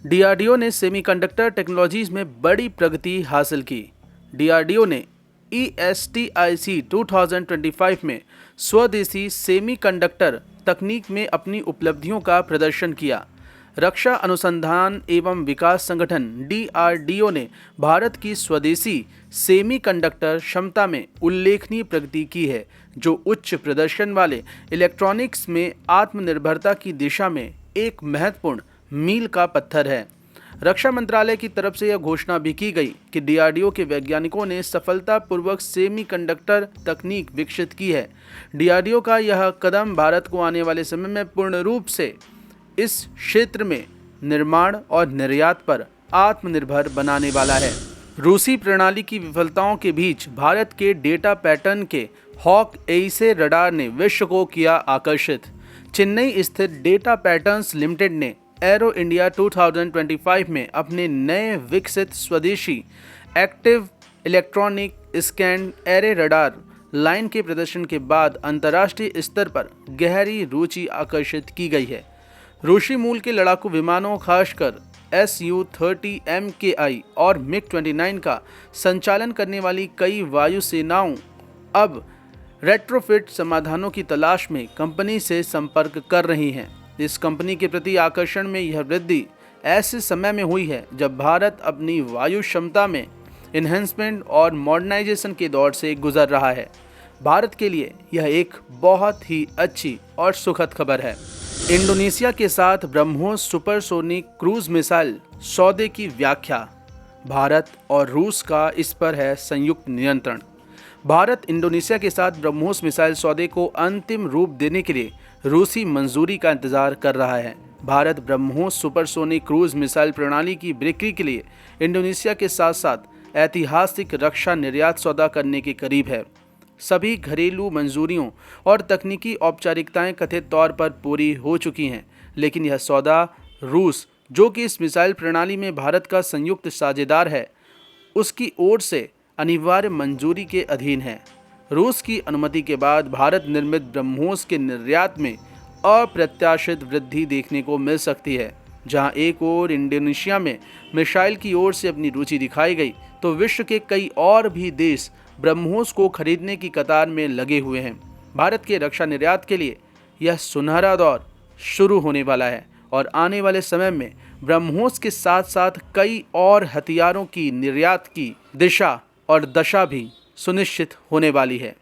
DRDO ने semiconductor technologies में बड़ी प्रगति हासिल की। डीआरडीओ ने ESTIC 2025 में स्वदेशी सेमीकंडक्टर तकनीक में अपनी उपलब्धियों का प्रदर्शन किया। रक्षा अनुसंधान एवं विकास संगठन DRDO ने भारत की स्वदेशी सेमीकंडक्टर क्षमता में उल्लेखनीय प्रगति की है, जो उच्च प्रदर्शन वाले इलेक्ट्रॉनिक्स में आत्मनिर्भरता की दिशा में एक महत्वपूर्ण मील का पत्थर है। रक्षा मंत्रालय की तरफ से यह घोषणा भी की गई कि डीआरडीओ के वैज्ञानिकों ने सफलतापूर्वक सेमीकंडक्टर तकनीक विकसित की है। डीआरडीओ का यह कदम भारत को आने वाले समय में पूर्ण रूप से इस क्षेत्र में निर्माण और निर्यात पर आत्मनिर्भर बनाने वाला है। रूसी प्रणाली की विफलताओं के बीच भारत के डेटा पैटर्न के हॉक एइसे रडार ने विश्व को किया आकर्षित। चेन्नई स्थित डेटा पैटर्न्स लिमिटेड ने एरो इंडिया 2025 में अपने नए विकसित स्वदेशी active electronic scan array radar line के प्रदर्शन के बाद अंतर्राष्ट्रीय स्तर पर गहरी रुचि आकर्षित की गई है। रूसी मूल के लड़ाकू विमानों, खासकर Su-30 MKI और MiG-29 का संचालन करने वाली कई वायुसेनाओं अब रेट्रोफिट समाधानों की तलाश में कंपनी से संपर्क कर रही हैं। इस कंपनी के प्रति आकर्षण में यह वृद्धि ऐसे समय में हुई है जब भारत अपनी वायु क्षमता में इन्हेंसमेंट और मॉडर्नाइजेशन के दौर से गुजर रहा है। भारत के लिए यह एक बहुत ही अच्छी और सुखद खबर है। इंडोनेशिया के साथ ब्रह्मोस सुपरसोनिक क्रूज मिसाइल सौदे की व्याख्या। भारत और रूस का इस पर है संयुक्त नियंत्रण। भारत इंडोनेशिया के साथ ब्रह्मोस मिसाइल सौदे को अंतिम रूप देने के लिए रूसी मंजूरी का इंतजार कर रहा है। Bharat BrahMos supersonic cruise missile प्रणाली की बिक्री के लिए इंडोनेशिया के साथ साथ ऐतिहासिक रक्षा निर्यात सौदा करने के करीब है। सभी घरेलू मंजूरियों और तकनीकी औपचारिकताएं कथित तौर पर पूरी हो चुकी हैं, लेकिन यह सौदा रूस, जो कि इस मिसाइल प्रणाली में भारत का संयुक्त साझेदार है, उसकी ओर से अनिवार्य मंजूरी के अधीन है। रूस की अनुमति के बाद भारत निर्मित ब्रह्मोस के निर्यात में अप्रत्याशित वृद्धि देखने को मिल सकती है। जहां एक ओर इंडोनेशिया में मिसाइल की ओर से अपनी रुचि दिखाई गई, तो विश्व के कई और भी देश ब्रह्मोस को खरीदने की कतार में लगे हुए हैं। भारत के रक्षा निर्यात के लिए यह सुनहरा दौर शुरू होने वाला है और आने वाले समय में ब्रह्मोस के साथ साथ कई और हथियारों की निर्यात की दिशा और दशा भी सुनिश्चित होने वाली है।